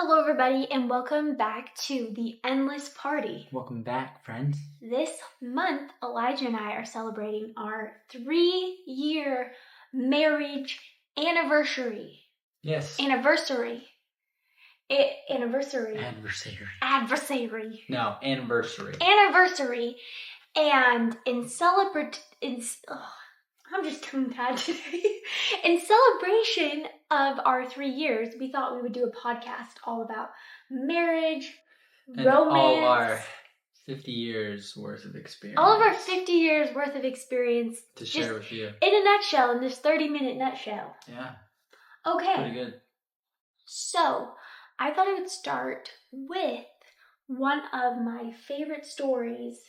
Hello, everybody, and welcome back to The Endless Party. Welcome back, friends. This month, Elijah and I are celebrating our 3-year marriage anniversary. Yes. Anniversary. Adversary. No, anniversary. Anniversary. And I'm just tongue-tied today. In celebration of our 3 years, we thought we would do a podcast all about marriage, and romance. All our 50 years worth of experience. All of our 50 years worth of experience. To share with you. In a nutshell, in this 30-minute nutshell. Yeah. Okay. Pretty good. So, I thought I would start with one of my favorite stories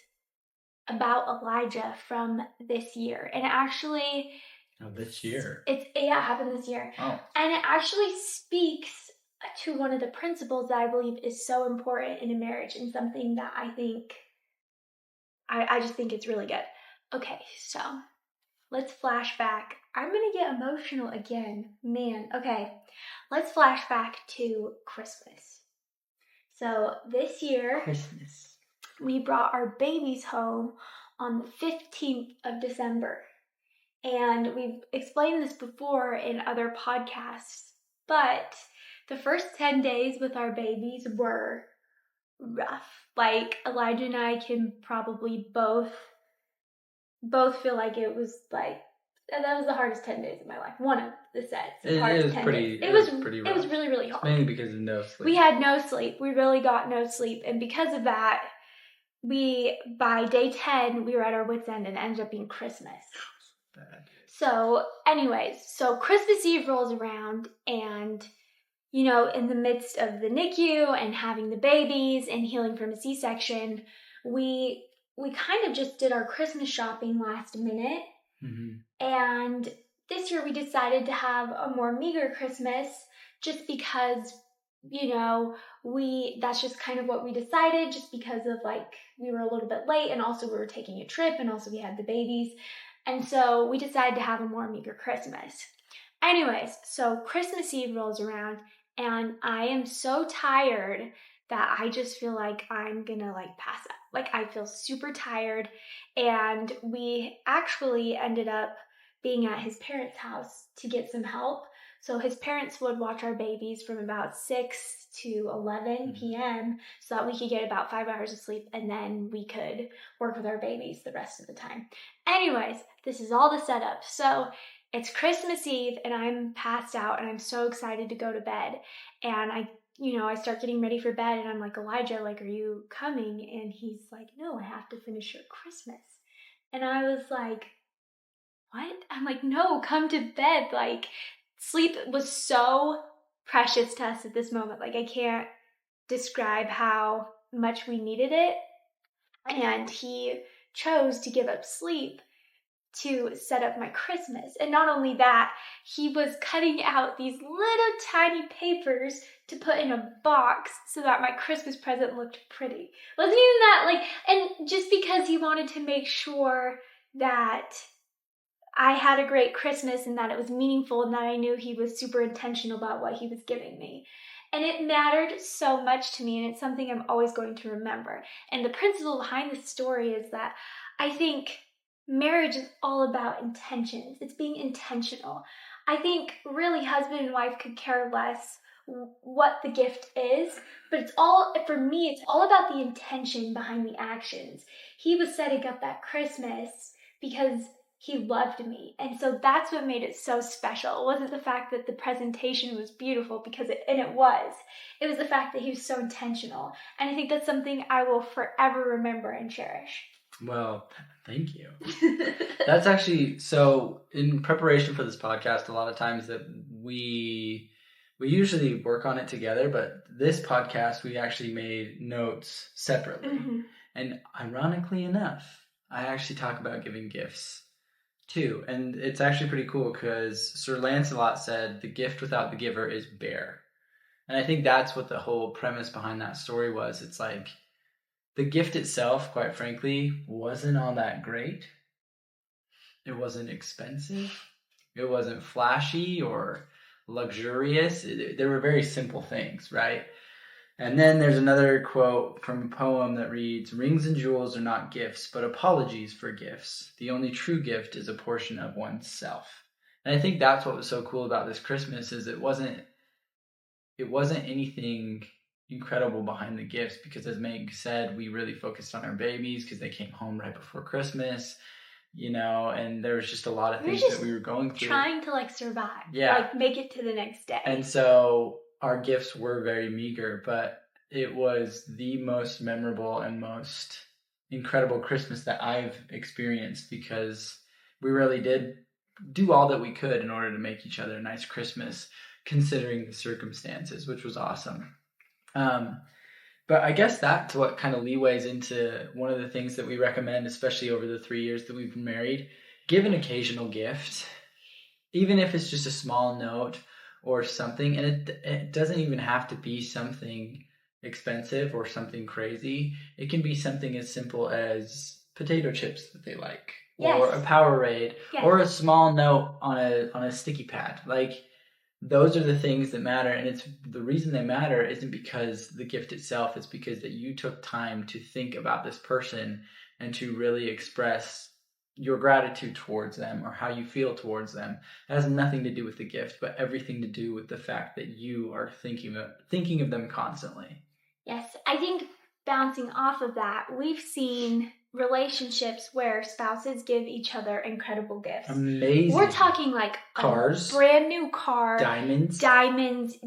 about Elijah from this year. And it actually... Oh, this year? It happened this year. Oh. And it actually speaks to one of the principles that I believe is so important in a marriage and something that I think... I just think it's really good. Okay, so let's flash back. I'm going to get emotional again. Man, okay. Let's flash back to Christmas. So this year... Christmas. We brought our babies home on the 15th of December. And we've explained this before in other podcasts, but the first 10 days with our babies were rough. Like, Elijah and I can probably both feel like it was like, that was the hardest 10 days of my life. One of the sets. It was pretty rough. It was really, really hard. Mainly because of no sleep. We had no sleep. We really got no sleep. And because of that, by day 10, we were at our wit's end and it ended up being Christmas. Bad. So anyways, so Christmas Eve rolls around and, you know, in the midst of the NICU and having the babies and healing from a C-section, we kind of just did our Christmas shopping last minute. Mm-hmm. And this year we decided to have a more meager Christmas just because, you know, that's just kind of what we decided just because of like, we were a little bit late and also we were taking a trip and also we had the babies. And so we decided to have a more meager Christmas. Anyways, so Christmas Eve rolls around and I am so tired that I just feel like I'm gonna like pass out. Like I feel super tired and we actually ended up being at his parents' house to get some help. So his parents would watch our babies from about 6 to 11 p.m. so that we could get about 5 hours of sleep and then we could work with our babies the rest of the time. Anyways, this is all the setup. So it's Christmas Eve and I'm passed out and I'm so excited to go to bed. And I start getting ready for bed and I'm like, Elijah, like, are you coming? And he's like, no, I have to finish your Christmas. And I was like, what? I'm like, no, come to bed. Like, sleep was so precious to us at this moment. Like, I can't describe how much we needed it. And he chose to give up sleep to set up my Christmas. And not only that, he was cutting out these little tiny papers to put in a box so that my Christmas present looked pretty. Wasn't even that, like, and just because he wanted to make sure that I had a great Christmas and that it was meaningful and that I knew he was super intentional about what he was giving me. And it mattered so much to me and it's something I'm always going to remember. And the principle behind this story is that I think marriage is all about intentions. It's being intentional. I think really husband and wife could care less what the gift is, but for me, it's all about the intention behind the actions. He was setting up that Christmas because he loved me. And so that's what made it so special. It wasn't the fact that the presentation was beautiful it was. It was the fact that he was so intentional. And I think that's something I will forever remember and cherish. Well, thank you. That's actually, so in preparation for this podcast, a lot of times that we usually work on it together, but this podcast, we actually made notes separately. Mm-hmm. And ironically enough, I actually talk about giving gifts too. And it's actually pretty cool because Sir Lancelot said, the gift without the giver is bare. And I think that's what the whole premise behind that story was. It's like, the gift itself, quite frankly, wasn't all that great. It wasn't expensive. It wasn't flashy or luxurious. There were very simple things, right? And then there's another quote from a poem that reads, "Rings and jewels are not gifts, but apologies for gifts. The only true gift is a portion of oneself." And I think that's what was so cool about this Christmas is it wasn't anything incredible behind the gifts, because as Meg said, we really focused on our babies because they came home right before Christmas, and there was just a lot of things that we were going through. Trying to survive. Yeah. Make it to the next day. And so our gifts were very meager, but it was the most memorable and most incredible Christmas that I've experienced, because we really did do all that we could in order to make each other a nice Christmas, considering the circumstances, which was awesome. But I guess that's what kind of leeways into one of the things that we recommend, especially over the 3 years that we've been married. Give an occasional gift, even if it's just a small note or something. And it doesn't even have to be something expensive or something crazy. It can be something as simple as potato chips that they like, or a Powerade, or a small note on a sticky pad. Those are the things that matter, and it's the reason they matter isn't because the gift itself, it's because that you took time to think about this person and to really express your gratitude towards them or how you feel towards them. It has nothing to do with the gift, but everything to do with the fact that you are thinking of them constantly. Yes, I think bouncing off of that, we've seen relationships where spouses give each other incredible gifts. Amazing. We're talking cars, a brand new car, diamonds,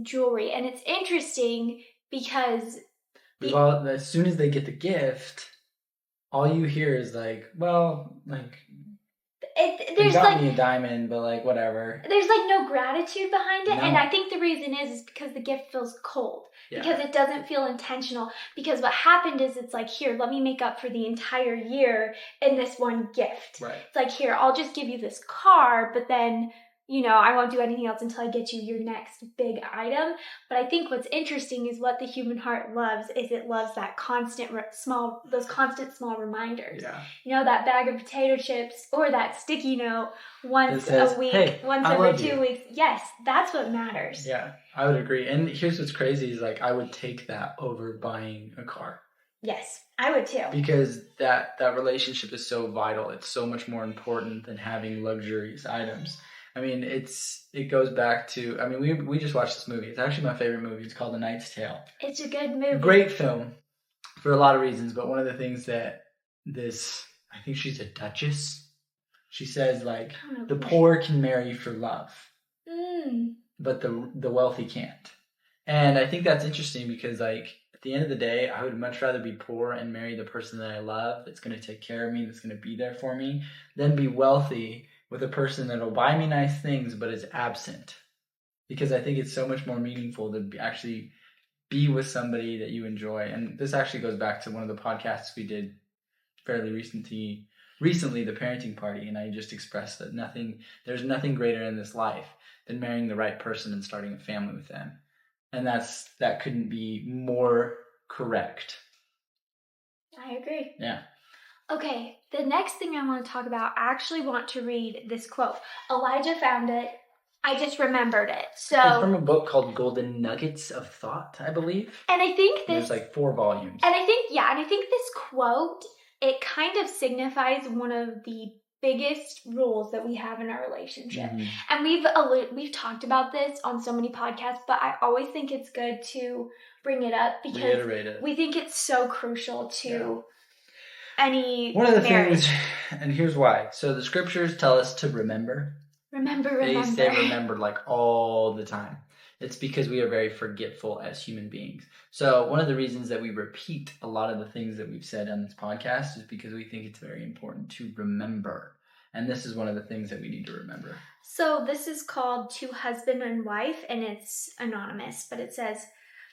jewelry. And it's interesting because as soon as they get the gift, all you hear is they got me a diamond, but whatever. There's no gratitude behind it. No. And I think the reason is because the gift feels cold. Yeah. Because it doesn't feel intentional. Because what happened is it's here, let me make up for the entire year in this one gift. Right. It's here, I'll just give you this car, but then, I won't do anything else until I get you your next big item. But I think what's interesting is what the human heart loves is it loves that those constant small reminders. Yeah. That bag of potato chips or that sticky note once a week, hey, once every 2 weeks. Yes, that's what matters. Yeah, I would agree. And here's what's crazy is I would take that over buying a car. Yes, I would too. Because that relationship is so vital. It's so much more important than having luxurious items. I mean, it goes back to, we just watched this movie. It's actually my favorite movie. It's called The Knight's Tale. It's a good movie. Great film for a lot of reasons. But one of the things that I think she's a duchess. She says the poor can marry for love, but the wealthy can't. And I think that's interesting because at the end of the day, I would much rather be poor and marry the person that I love, that's going to take care of me, that's going to be there for me, than be wealthy with a person that'll buy me nice things but is absent. Because I think it's so much more meaningful to actually be with somebody that you enjoy. And this actually goes back to one of the podcasts we did fairly recently, the parenting party, and I just expressed that there's nothing greater in this life than marrying the right person and starting a family with them. And that couldn't be more correct. I agree. Yeah. Okay, the next thing I want to talk about, I actually want to read this quote. Elijah found it. I just remembered it. So it's from a book called Golden Nuggets of Thought, I believe. And I think there's 4 volumes. And I think this quote, it kind of signifies one of the biggest rules that we have in our relationship. Mm-hmm. And we've talked about this on so many podcasts, but I always think it's good to bring it up because reiterate it. We think it's so crucial to any one of the marriage. Things, and here's why. So the scriptures tell us to remember. They say remember all the time. It's because we are very forgetful as human beings. So one of the reasons that we repeat a lot of the things that we've said on this podcast is because we think it's very important to remember. And this is one of the things that we need to remember. So this is called To Husband and Wife, and it's anonymous, but it says,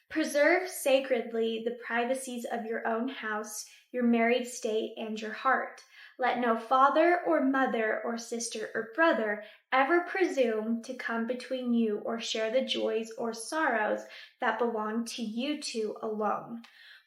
preserve sacredly the privacies of your own house, your married state, and your heart. Let no father or mother or sister or brother ever presume to come between you or share the joys or sorrows that belong to you two alone.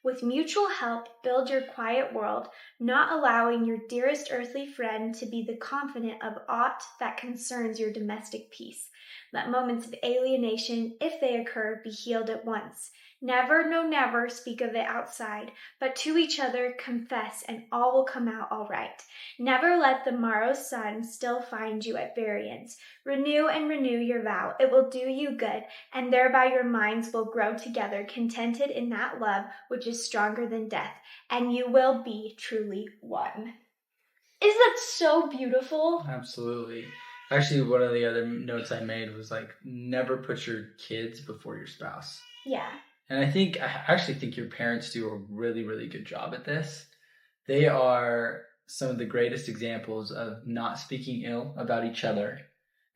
With mutual help, build your quiet world, not allowing your dearest earthly friend to be the confidant of aught that concerns your domestic peace. Let moments of alienation, if they occur, be healed at once. Never, no never, speak of it outside, but to each other confess, and all will come out all right. Never let the morrow's sun still find you at variance. Renew and renew your vow. It will do you good, and thereby your minds will grow together, contented in that love which is stronger than death, and you will be truly one. Isn't that so beautiful? Absolutely. Actually, one of the other notes I made was like, never put your kids before your spouse. Yeah. And I actually think your parents do a really, really good job at this. They are some of the greatest examples of not speaking ill about each other,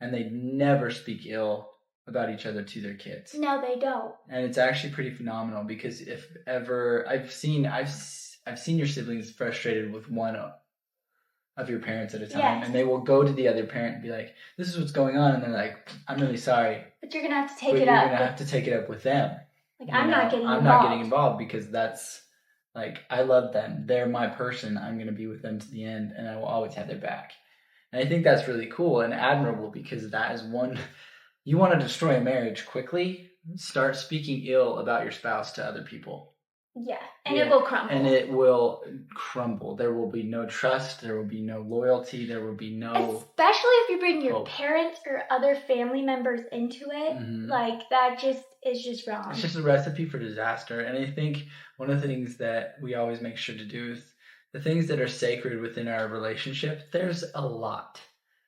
and they never speak ill about each other to their kids. No, they don't. And it's actually pretty phenomenal, because if ever I've seen your siblings frustrated with one of your parents at a time, yes. And they will go to the other parent and be like, "This is what's going on," and they're like, "I'm really sorry, but you're gonna have to take it up. You're gonna have to take it up with them. Like, I'm not getting involved because that's like, I love them. They're my person. I'm gonna be with them to the end, and I will always have their back." And I think that's really cool and admirable, because that is one. You want to destroy a marriage quickly, start speaking ill about your spouse to other people. Yeah, and it will crumble. And it will crumble. There will be no trust. There will be no loyalty. There will be no... Especially if you bring your parents or other family members into it. Mm-hmm. Like, that is just wrong. It's just a recipe for disaster. And I think one of the things that we always make sure to do is the things that are sacred within our relationship, there's a lot.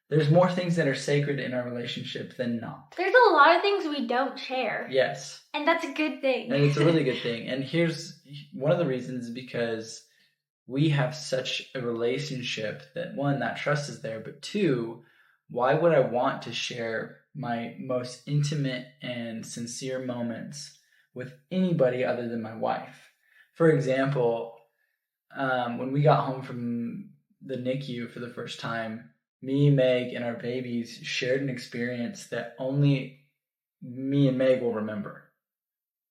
There's more things that are sacred in our relationship than not. There's a lot of things we don't share. Yes. And that's a good thing. And it's a really good thing. And here's one of the reasons, because we have such a relationship that, one, that trust is there, but two, why would I want to share my most intimate and sincere moments with anybody other than my wife? For example, when we got home from the NICU for the first time, me, Meg, and our babies shared an experience that only me and Meg will remember.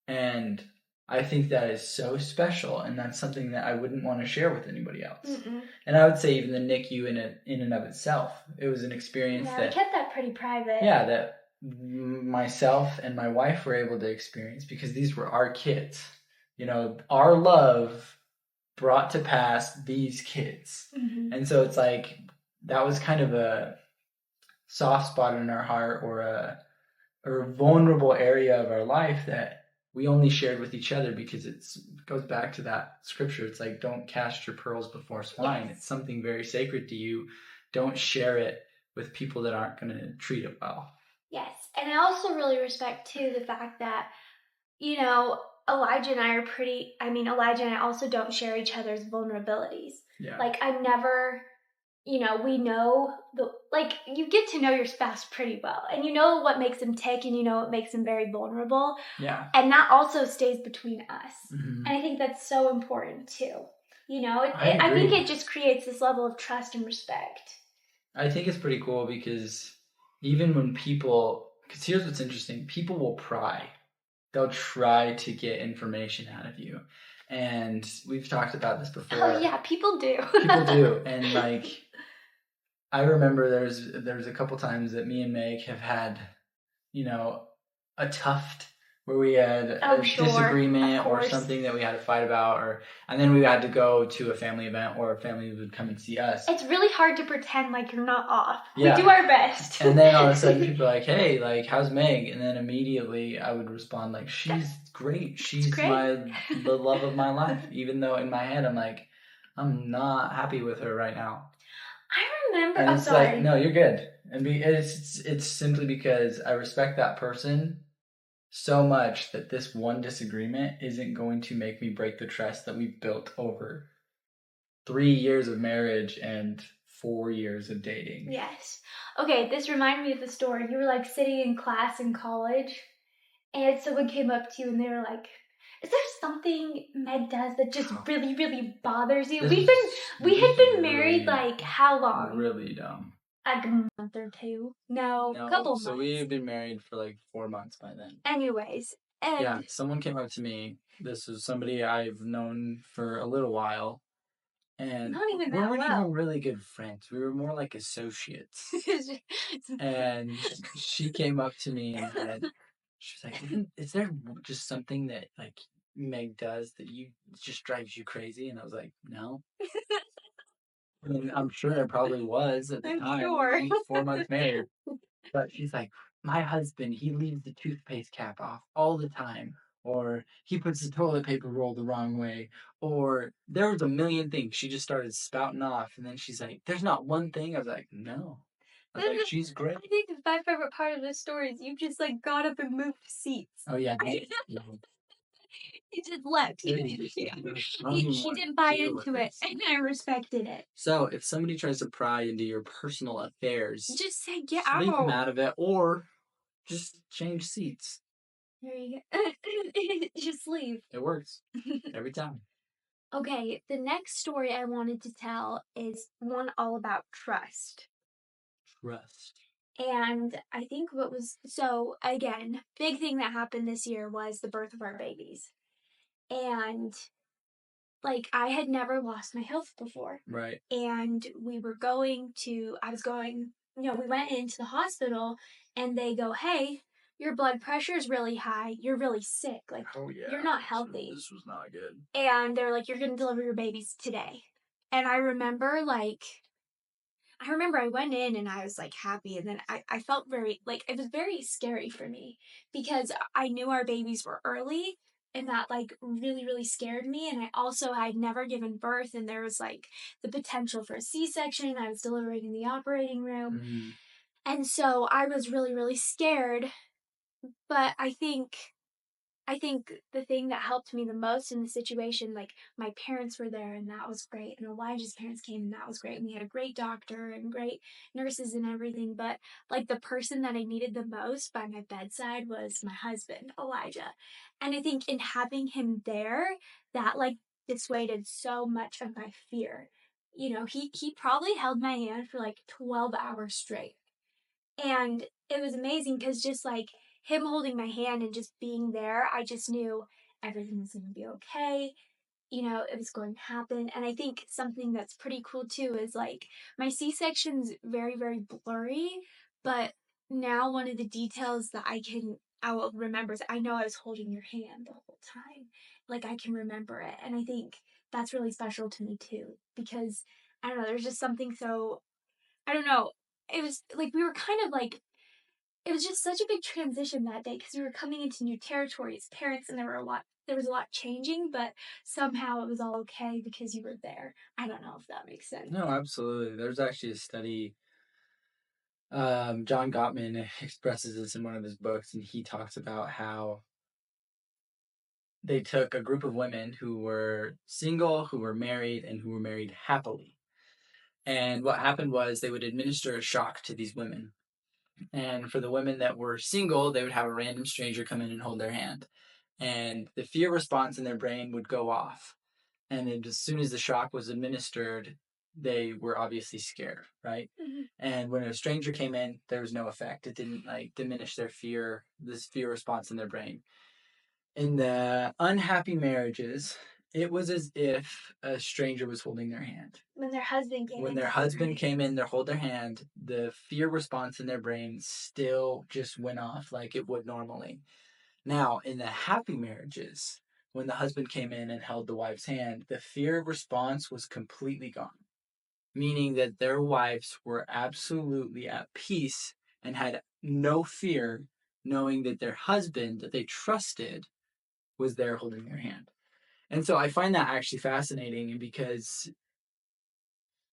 And I think that is so special, and that's something that I wouldn't want to share with anybody else. Mm-mm. And I would say even the NICU in and of itself, it was an experience that... we kept that pretty private. Yeah, that myself and my wife were able to experience, because these were our kids. You know, our love brought to pass these kids. Mm-hmm. And so it's like... that was kind of a soft spot in our heart, or a vulnerable area of our life that we only shared with each other, because it goes back to that scripture. It's like, don't cast your pearls before swine. Yes. It's something very sacred to you. Don't share it with people that aren't going to treat it well. Yes. And I also really respect, too, the fact that, you know, Elijah and I also don't share each other's vulnerabilities. Yeah. Like, I've never... You know, we know you get to know your spouse pretty well, and you know what makes them tick, and you know what makes them very vulnerable. Yeah. And that also stays between us. Mm-hmm. And I think that's so important too. You know, I think it just creates this level of trust and respect. I think it's pretty cool, because even when because here's what's interesting, people will pry. They'll try to get information out of you. And we've talked about this before. Oh yeah, people do. People do. And like, I remember there's a couple times that me and Meg have had, you know, a tuft where we had a disagreement or something that we had to fight about, and then we had to go to a family event, or a family would come and see us. It's really hard to pretend like you're not off. Yeah. We do our best. And then all of a sudden people are like, "Hey, like, how's Meg?" And then immediately I would respond like, "She's great. She's the love of my life." Even though in my head I'm like, I'm not happy with her right now. I remember. And it's like, no, you're good. And it's simply because I respect that person so much that this one disagreement isn't going to make me break the trust that we built over 3 years of marriage and 4 years of dating. Yes. Okay, this reminded me of the story. You were like sitting in class in college, and someone came up to you and they were like, "Is there something Meg does that just really, really bothers you?" We had been married like how long? Really dumb. Like a month or two. No, a couple months. So we had been married for like 4 months by then. Anyways, And yeah, someone came up to me. This is somebody I've known for a little while. And not even we that weren't well. even really good friends. We were more like associates. And she came up to me and said, she was like, is there just something that like Meg does that you just drives you crazy? And I was like, no. And I'm sure there probably was at the time. Sure. We were 4 months married. But she's like, my husband, he leaves the toothpaste cap off all the time. Or he puts the toilet paper roll the wrong way. Or there was a million things. She just started spouting off. And then she's like, there's not one thing. I was like, no. I was like, she's great. I think my favorite part of the story is you just like got up and moved seats. Oh, yeah. He just left. She didn't buy into it, and I respected it. So, if somebody tries to pry into your personal affairs, just say, get leave them out. out of it, or just change seats. There you go. Just leave. It works every time. Okay, the next story I wanted to tell is one all about trust. Trust. And I think what was so again, big thing that happened this year was the birth of our babies. And like I had never lost my health before. Right. And we went into the hospital and they go, hey, your blood pressure is really high. You're really sick. Like, you're not healthy. This was not good. And they're like, you're going to deliver your babies today. And I remember I went in and I was like happy. And then I felt very, like, it was very scary for me because I knew our babies were early and that like really, really scared me. And I'd never given birth and there was like the potential for a C-section. I was delivering in the operating room. Mm-hmm. And so I was really, really scared. But I think the thing that helped me the most in the situation, like my parents were there and that was great. And Elijah's parents came and that was great. And we had a great doctor and great nurses and everything. But like the person that I needed the most by my bedside was my husband, Elijah. And I think in having him there, that like dissuaded so much of my fear. You know, he probably held my hand for like 12 hours straight. And it was amazing because just like him holding my hand and just being there, I just knew everything was going to be okay. You know, it was going to happen. And I think something that's pretty cool too is like my C section's very, very blurry. But now one of the details that I will remember is I know I was holding your hand the whole time. Like I can remember it. And I think that's really special to me too. Because I don't know, there's just something so, I don't know. It was like we were kind of like it was just such a big transition that day because we were coming into new territory as parents and there was a lot changing, but somehow it was all okay because you were there. I don't know if that makes sense. No, absolutely. There's actually a study. John Gottman expresses this in one of his books, and he talks about how they took a group of women who were single, who were married, and who were married happily. And what happened was they would administer a shock to these women. And for the women that were single, they would have a random stranger come in and hold their hand. And the fear response in their brain would go off. And then as soon as the shock was administered, they were obviously scared, right? Mm-hmm. And when a stranger came in, there was no effect. It didn't like diminish this fear response in their brain. In the unhappy marriages, it was as if a stranger was holding their hand. When their husband came in, they hold their hand, the fear response in their brain still just went off like it would normally. Now, in the happy marriages, when the husband came in and held the wife's hand, the fear response was completely gone, meaning that their wives were absolutely at peace and had no fear, knowing that their husband that they trusted was there holding their hand. And so I find that actually fascinating because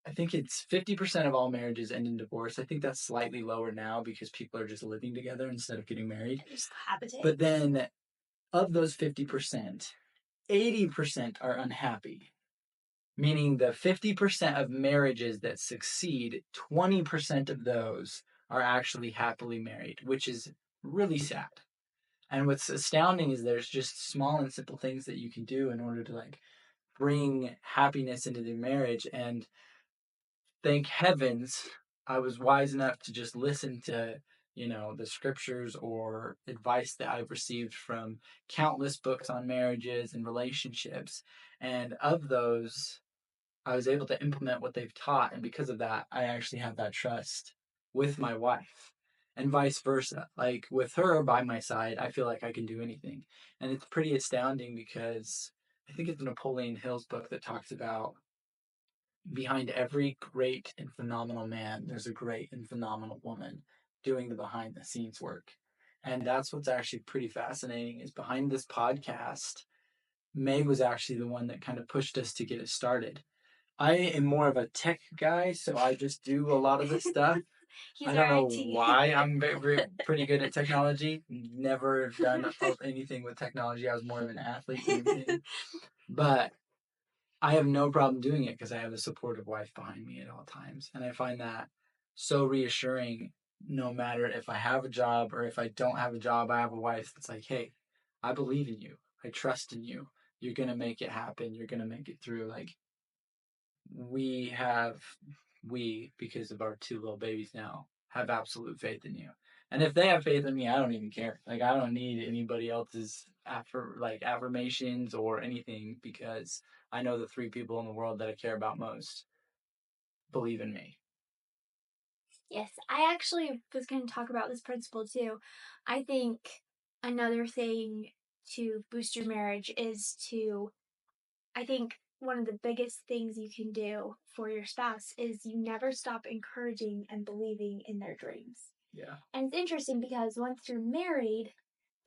I think it's 50% of all marriages end in divorce. I think that's slightly lower now because people are just living together instead of getting married. Just cohabitate. But then of those 50%, 80% are unhappy. Meaning the 50% of marriages that succeed, 20% of those are actually happily married, which is really sad. And what's astounding is there's just small and simple things that you can do in order to like bring happiness into the marriage. And thank heavens I was wise enough to just listen to, the scriptures or advice that I've received from countless books on marriages and relationships. And of those, I was able to implement what they've taught. And because of that, I actually have that trust with my wife and vice versa. Like with her by my side, I feel like I can do anything. And it's pretty astounding because I think it's Napoleon Hill's book that talks about behind every great and phenomenal man, there's a great and phenomenal woman doing the behind the scenes work. And that's what's actually pretty fascinating is behind this podcast, Meg was actually the one that kind of pushed us to get it started. I am more of a tech guy, so I just do a lot of this stuff. I don't know why I'm pretty good at technology. Never done anything with technology. I was more of an athlete than anything. But I have no problem doing it because I have a supportive wife behind me at all times. And I find that so reassuring no matter if I have a job or if I don't have a job, I have a wife that's like, hey, I believe in you. I trust in you. You're going to make it happen. You're going to make it through. Like, because of our two little babies now, have absolute faith in you. And if they have faith in me, I don't even care. Like I don't need anybody else's affirmations or anything because I know the three people in the world that I care about most believe in me. Yes, I actually was going to talk about this principle too. I think another thing to boost your marriage is I think one of the biggest things you can do for your spouse is you never stop encouraging and believing in their dreams. Yeah. And it's interesting because once you're married,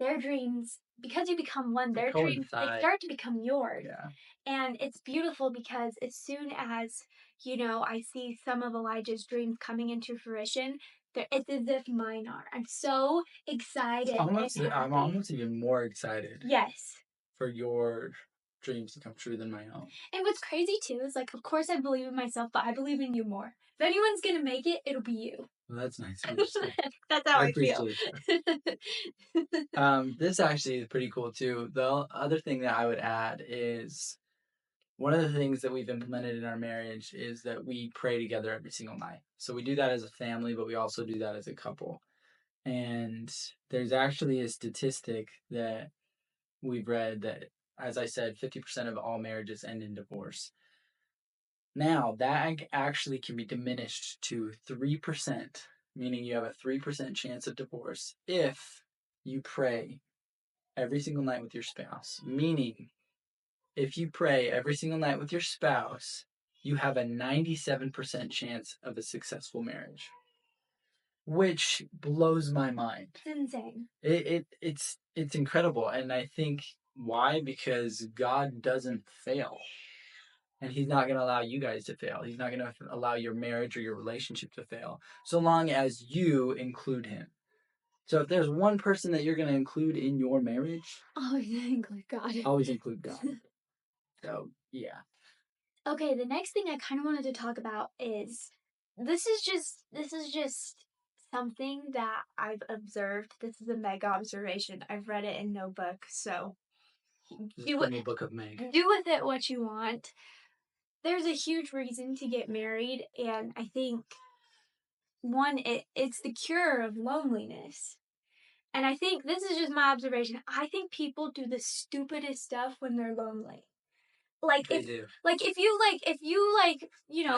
their dreams, because you become one, their dreams, they start to become yours. Yeah. And it's beautiful because as soon as, I see some of Elijah's dreams coming into fruition, it's as if mine are. I'm so excited. I'm almost even more excited. Yes. For your dreams to come true than my own. And what's crazy too is like, of course I believe in myself, but I believe in you more. If anyone's gonna make it, it'll be you. Well, that's nice. That's how I feel. This actually is pretty cool too. The other thing that I would add is one of the things that we've implemented in our marriage is that we pray together every single night. So we do that as a family, but we also do that as a couple. And there's actually a statistic that we've read that, as I said, 50% of all marriages end in divorce. Now, that actually can be diminished to 3%, meaning you have a 3% chance of divorce if you pray every single night with your spouse. Meaning, if you pray every single night with your spouse, you have a 97% chance of a successful marriage. Which blows my mind. It's insane. It's incredible. And I think why? Because God doesn't fail. And he's not going to allow you guys to fail. He's not going to allow your marriage or your relationship to fail, so long as you include him. So if there's one person that you're going to include in your marriage, always include God. Always include God. So, yeah. Okay, the next thing I kind of wanted to talk about is this is just something that I've observed. This is a Meg observation. I've read it in no book, so from the book of Meg. Do with it what you want. There's a huge reason to get married, and I think it's the cure of loneliness. And I think this is just my observation. I think people do the stupidest stuff when they're lonely. Like if you I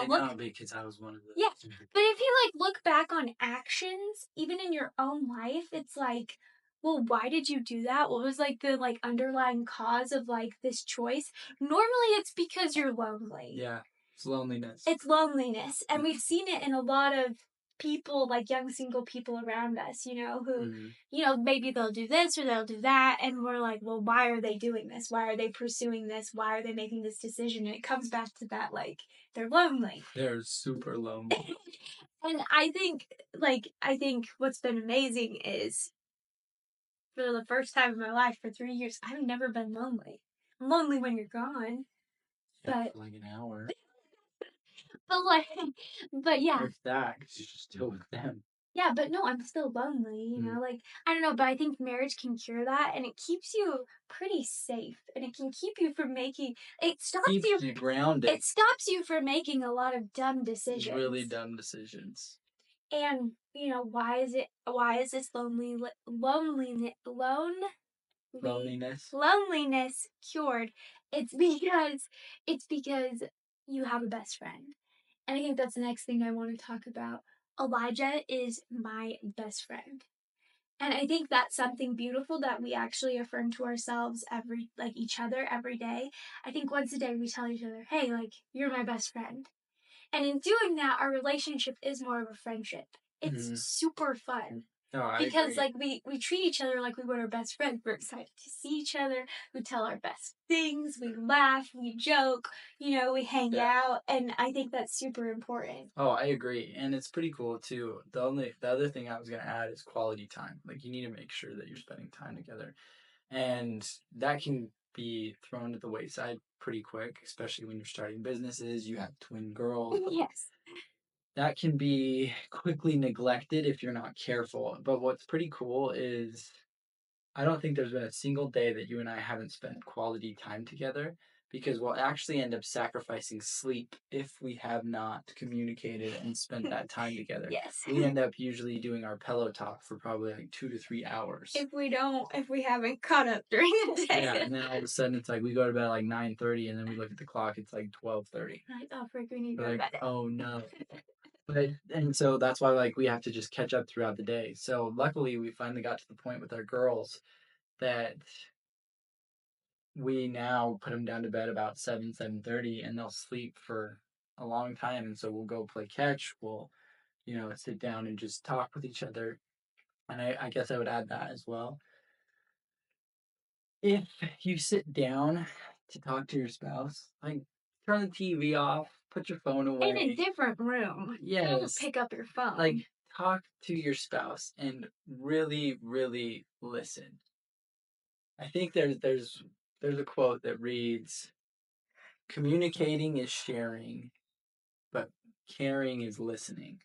know because I was one of those. Yeah, but if you look back on actions, even in your own life, it's like, well, why did you do that? What was the underlying cause of this choice? Normally, it's because you're lonely. Yeah, it's loneliness. It's loneliness, and we've seen it in a lot of people, young single people around us, who, maybe they'll do this or they'll do that, and we're like, well, why are they doing this? Why are they pursuing this? Why are they making this decision? And it comes back to that, they're lonely. They're super lonely. And I think what's been amazing is for the first time in my life, for 3 years, I've never been lonely. I'm lonely when you're gone. Yeah, for an hour. But yeah. If that, because you're still with them. Yeah, but no, I'm still lonely, I don't know, but I think marriage can cure that, and it keeps you pretty safe, and it can keep you from keeps you grounded. It stops you from making a lot of dumb decisions. Really dumb decisions. And why is this loneliness cured? It's because you have a best friend. And I think that's the next thing I want to talk about. Elijah is my best friend. And I think that's something beautiful that we actually affirm to ourselves each other every day. I think once a day we tell each other, hey, you're my best friend. And in doing that, our relationship is more of a friendship. It's super fun. Because we treat each other like we would our best friend. We're excited to see each other. We tell our best things. We laugh. We joke. We hang out, and I think that's super important. Oh, I agree, and it's pretty cool too. The other thing I was gonna add is quality time. Like, you need to make sure that you're spending time together, and that can be thrown to the wayside pretty quick, especially when you're starting businesses. You have twin girls. Yes. That can be quickly neglected if you're not careful. But what's pretty cool is I don't think there's been a single day that you and I haven't spent quality time together, because we'll actually end up sacrificing sleep if we have not communicated and spent that time together. Yes. We end up usually doing our pillow talk for probably like 2 to 3 hours. If we haven't caught up during the day. Yeah, and then all of a sudden it's like we go to bed at like 9:30, and then we look at the clock, it's like 12:30. Like, oh frick, we need to go to bed. Oh no. And so that's why we have to just catch up throughout the day. So luckily we finally got to the point with our girls that we now put them down to bed about 7:30, and they'll sleep for a long time. And so we'll go play catch. We'll, sit down and just talk with each other. And I guess I would add that as well. If you sit down to talk to your spouse, turn the TV off, put your phone away. In a different room. Yes. Don't pick up your phone. Talk to your spouse and really, really listen. I think there's a quote that reads, "Communicating is sharing, but caring is listening."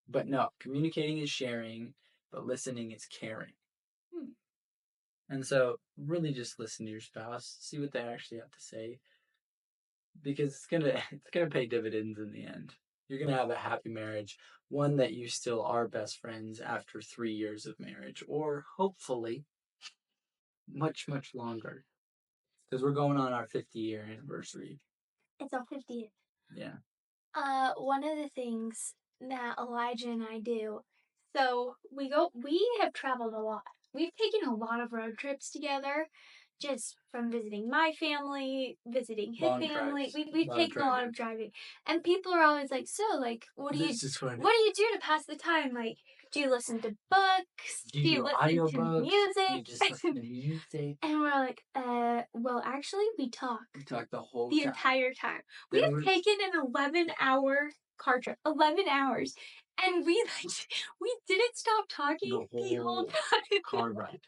But no, communicating is sharing, but listening is caring. And so really just listen to your spouse, see what they actually have to say, because it's gonna pay dividends in the end. You're gonna have a happy marriage, one that you still are best friends after 3 years of marriage, or hopefully much, much longer. Because we're going on our 50-year anniversary. It's our 50th. Yeah. One of the things that Elijah and I do, so we have traveled a lot. We've taken a lot of road trips together, just from visiting my family, visiting his family. We've taken a lot of driving. And people are always like, so, what do you do to pass the time? Do you listen to books? Do you listen to music? Do you just listen to music? And we're like, well, actually, we talk. We talk the entire time. We've taken an 11-hour car trip. 11 hours. And we didn't stop talking the whole time. Car ride.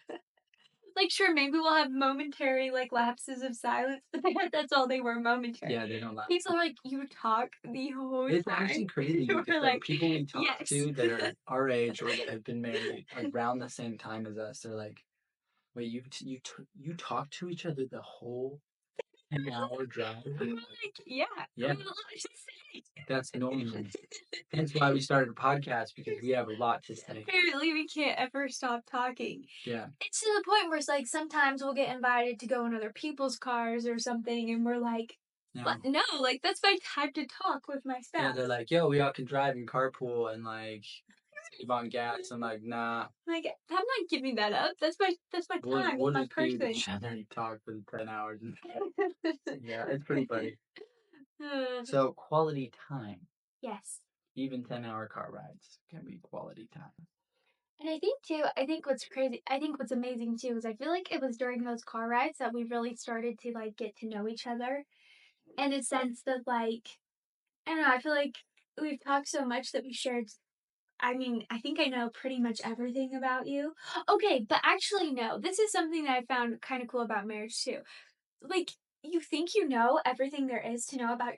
Sure, maybe we'll have momentary, lapses of silence, but that's all they were, momentary. Yeah, they don't last. People are like, you talk the whole time. It's actually crazy. We're people we talk to that are our age or that have been married around the same time as us, they're like, wait, you talk to each other the whole 10-hour drive? We're like, yeah. Yeah. That's normal. That's why we started a podcast, because we have a lot to say. Apparently, we can't ever stop talking. Yeah. It's to the point where it's sometimes we'll get invited to go in other people's cars or something, and we're like, no, that's my time to talk with my spouse. Yeah, they're like, yo, we all can drive and carpool and save on gas. I'm like, nah. I'm not giving that up. That's my time. We'll my just person. do each other and talk for 10 hours. Yeah, it's pretty funny. So quality time. Yes. Even 10-hour car rides can be quality time. And I think what's amazing too is I feel like it was during those car rides that we really started to get to know each other, in a sense that I don't know, I feel like we've talked so much that we shared. I mean, I think I know pretty much everything about you. Okay, but actually no, this is something that I found kind of cool about marriage too. You think you know everything there is to know about,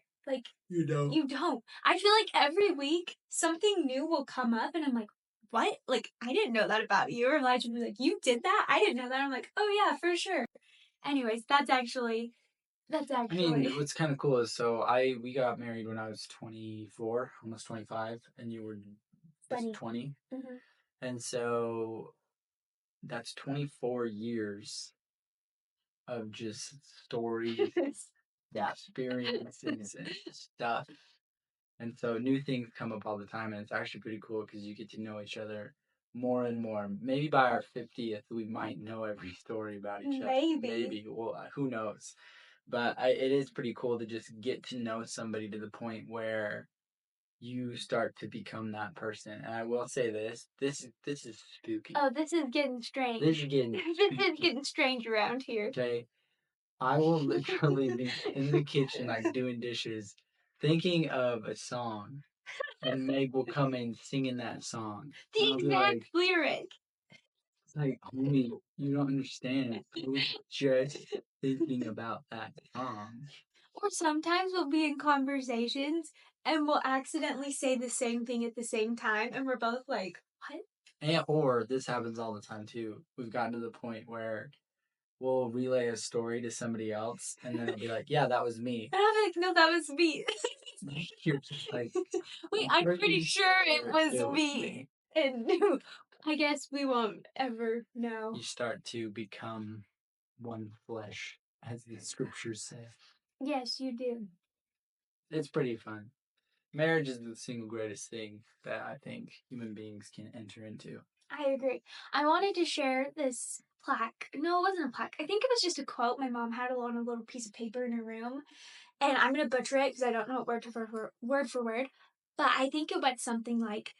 you don't. You don't. I feel like every week something new will come up and I'm like, what? I didn't know that about you. Or Elijah will be like, you did that? I didn't know that. I'm like, oh yeah, for sure. Anyways, that's actually. I mean, what's kind of cool is we got married when I was 24, almost 25, and you were 20. 20. Mm-hmm. And so that's 24 years of just stories, experiences, and stuff. And so new things come up all the time, and it's actually pretty cool because you get to know each other more and more. Maybe by our 50th, we might know every story about each other. Maybe. Well, who knows? But it is pretty cool to just get to know somebody to the point where you start to become that person. And I will say this is spooky. Oh, this is getting strange. This is getting this is getting strange around here. Okay. I will literally be in the kitchen, like doing dishes, thinking of a song, and Meg will come in singing that song. The exact lyric. It's like, homie, you don't understand. I was just thinking about that song. Or sometimes we'll be in conversations and we'll accidentally say the same thing at the same time, and we're both like, what? Or this happens all the time too. We've gotten to the point where we'll relay a story to somebody else, and then it'll be like, yeah, that was me. And I'm like, no, that was me. You're just like, wait, I'm pretty sure it was me. And I guess we won't ever know. You start to become one flesh, as the scriptures say. Yes, you do. It's pretty fun. Marriage is the single greatest thing that I think human beings can enter into. I agree. I wanted to share this plaque. No, it wasn't a plaque. I think it was just a quote my mom had on a little piece of paper in her room. And I'm going to butcher it because I don't know it word for word. But I think it went something like,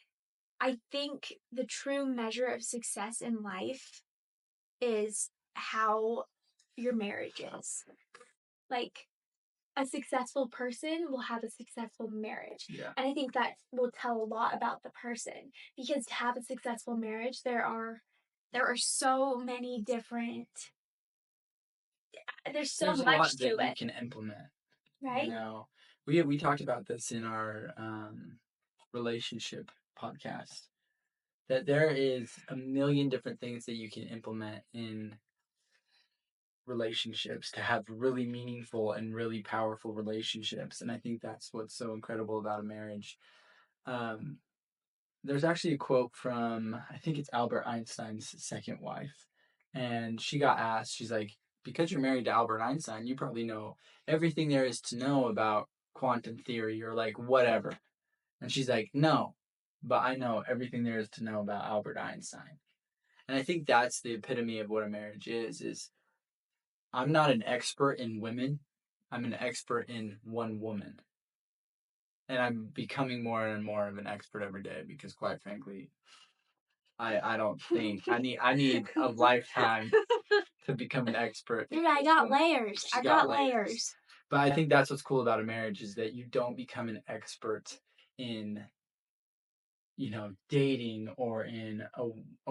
I think the true measure of success in life is how your marriage is. Like, a successful person will have a successful marriage. Yeah. And I think that will tell a lot about the person. Because to have a successful marriage, there are so many different there's much a lot that you can implement. Right? You know, we talked about this in our relationship podcast. That there is a million different things that you can implement in relationships to have really meaningful and really powerful relationships. And I think that's what's so incredible about a marriage. There's actually a quote from, I think it's Albert Einstein's second wife. And she got asked, she's like, because you're married to Albert Einstein, you probably know everything there is to know about quantum theory or like whatever. And she's like, no, but I know everything there is to know about Albert Einstein. And I think that's the epitome of what a marriage is I'm not an expert in women. I'm an expert in one woman. And I'm becoming more and more of an expert every day because quite frankly, I don't think I need a lifetime to become an expert. Dude, I got layers. I got layers. But I think that's what's cool about a marriage is that you don't become an expert in dating or in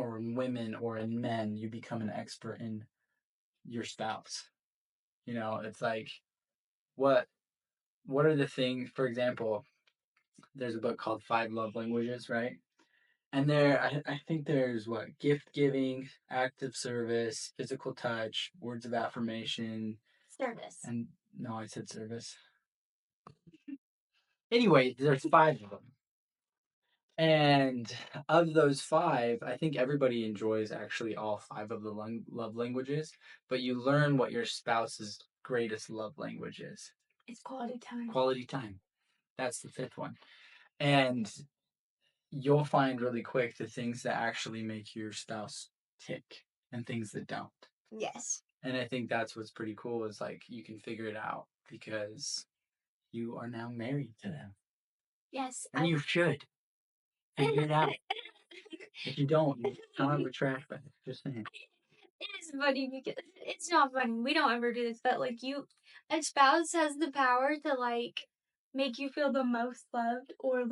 women or in men. You become an expert in your spouse. It's like what are the things, for example, there's a book called Five Love Languages, right? And I think there's gift giving, acts of service, physical touch, words of affirmation. Service. And no, I said service. Anyway, there's five of them. And of those five, I think everybody enjoys actually all five of the love languages, but you learn what your spouse's greatest love language is. It's quality time. Quality time. That's the fifth one. And you'll find really quick the things that actually make your spouse tick and things that don't. Yes. And I think that's what's pretty cool is like you can figure it out because you are now married to them. Yes. And you should figure it out. If you don't, you don't have a trash bag. Just saying. It is funny because it's not funny. We don't ever do this, but a spouse has the power to make you feel the most loved or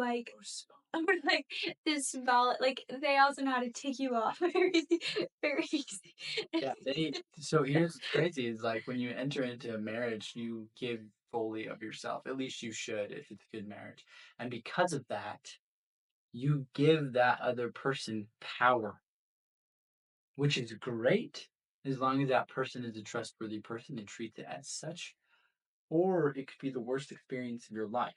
this small, they also know how to tick you off very, very easy. Yeah. So here's what's crazy is like when you enter into a marriage, you give fully of yourself. At least you should if it's a good marriage. And because of that, you give that other person power, which is great as long as that person is a trustworthy person and treats it as such. Or it could be the worst experience of your life.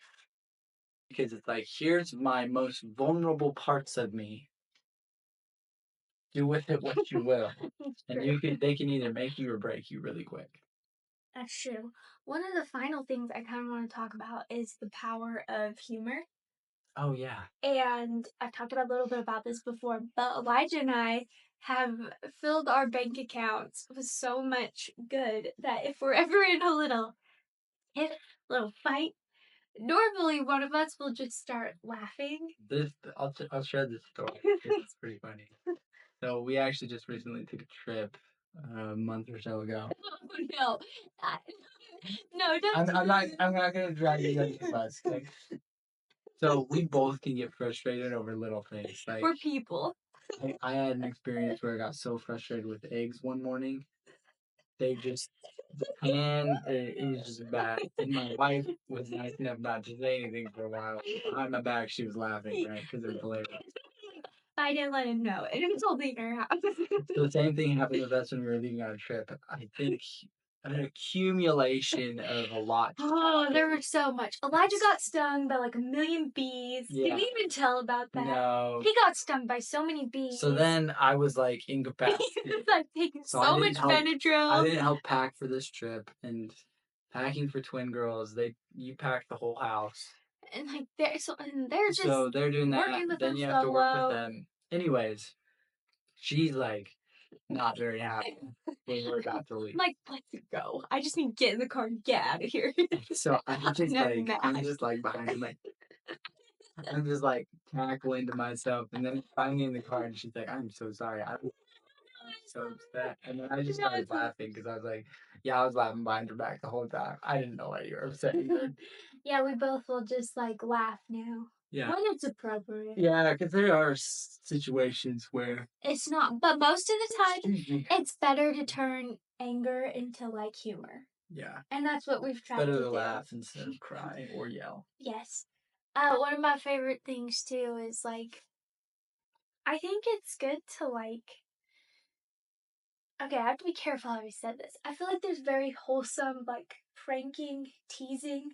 because it's like, here's my most vulnerable parts of me. Do with it what you will, and they can either make you or break you really quick. That's true. One of the final things I kind of want to talk about is the power of humor. Oh, yeah. And I've talked about a little bit about this before, but Elijah and I have filled our bank accounts with so much good that if we're ever in a little fight, normally one of us will just start laughing. I'll share this story. It's pretty funny. So we actually just recently took a trip a month or so ago. Oh no. No, don't. I'm not gonna drag you under the bus. Like, so we both can get frustrated over little things. Like, we're people. I had an experience where I got so frustrated with eggs one morning. They just it was just bad. And my wife was nice enough not to say anything for a while. Behind my back, she was laughing, right? Because it was hilarious. I didn't let him know. And it was only in her house. So the same thing happened with us when we were leaving on a trip. I think an accumulation of a lot. Oh, there was so much. Elijah got stung by like a million bees. Yeah. Did we even tell about that? No. He got stung by so many bees. So then I was like incapacitated. He was like taking so much Benadryl. I didn't help pack for this trip, and packing for twin girls, you pack the whole house. And like they're just they're doing that. Working with then them you have to work solo. with them. Anyways, she's like not very happy when we're about to leave. I'm like, let's go. I just need to get in the car and get out of here. So I'm just like behind him, like I'm just like cackling to myself, and then finally in the car, and she's like, "I'm so sorry, I was so upset," and then I just started laughing because I was like, "Yeah, I was laughing behind her back the whole time. I didn't know why you were upset either." Yeah, we both will just like laugh now. Yeah. When it's appropriate. Yeah, because there are situations where it's not, but most of the time, it's better to turn anger into like humor. Yeah. And that's what we've tried to do. Better to laugh instead of cry or yell. Yes. One of my favorite things too is like, I think it's good to like, okay, I have to be careful how I said this. I feel like there's very wholesome, like, pranking, teasing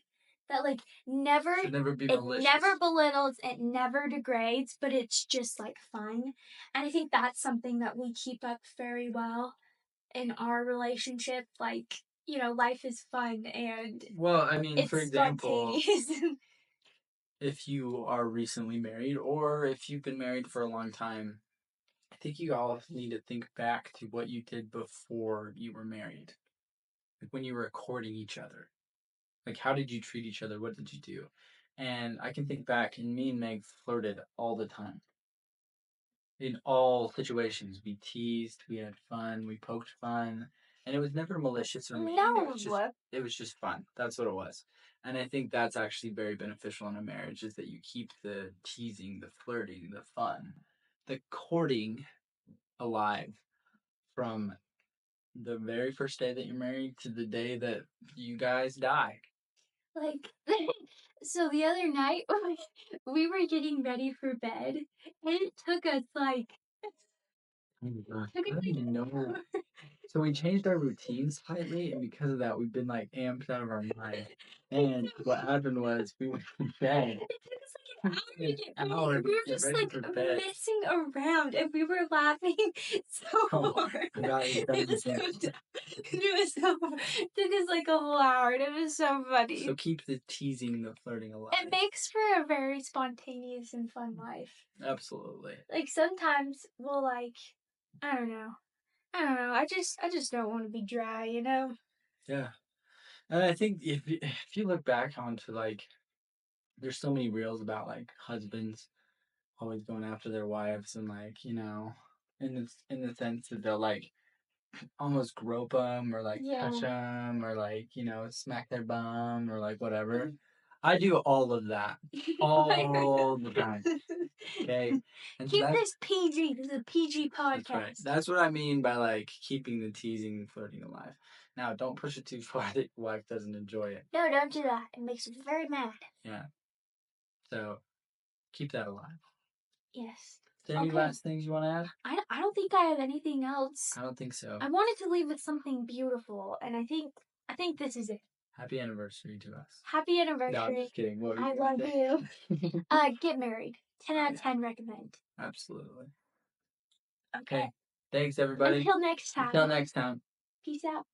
that, like, Should never be it malicious. never belittles, it never degrades, but it's just, like, fun. And I think that's something that we keep up very well in our relationship. Like, you know, life is fun and well, I mean, it's for example, spontaneous. if you are recently married or if you've been married for a long time, I think you all need to think back to what you did before you were married. Like when you were courting each other. Like, how did you treat each other? What did you do? And I can think back, and me and Meg flirted all the time. In all situations, we teased, we had fun, we poked fun, and it was never malicious or mean. No. It was just fun. That's what it was. And I think that's actually very beneficial in a marriage is that you keep the teasing, the flirting, the fun, the courting alive from the very first day that you're married to the day that you guys die. Like, so the other night, we were getting ready for bed, and it took us like. Oh my gosh, I don't even know. So we changed our routine slightly, and because of that, we've been like amped out of our mind. And what happened was we went to bed. It took us like an hour to get ready. We were just like messing around, and we were laughing so hard. It was so it took us like a whole hour, and it was so funny. So keep the teasing, the flirting alive. It makes for a very spontaneous and fun life. Absolutely. Like sometimes we'll like, I don't know. I just don't want to be dry, you know? Yeah. And I think if you look back onto like, there's so many reels about like husbands always going after their wives and like, you know, in the sense that they'll like almost grope them or like touch them or like, you know, smack their bum or like whatever. I do all of that all the time. Okay. And keep this PG. This is a PG podcast. That's right. That's what I mean by like keeping the teasing and flirting alive. Now, don't push it too far that your wife doesn't enjoy it. No, don't do that. It makes me very mad. Yeah. So keep that alive. Yes. Is there any last things you want to add? I don't think I have anything else. I don't think so. I wanted to leave with something beautiful, and I think this is it. Happy anniversary to us. Happy anniversary. No, I'm just kidding. What I love you. Get married. 10 out of 10 recommend. Absolutely. Okay. Thanks, everybody. Until next time. Until next time. Peace out.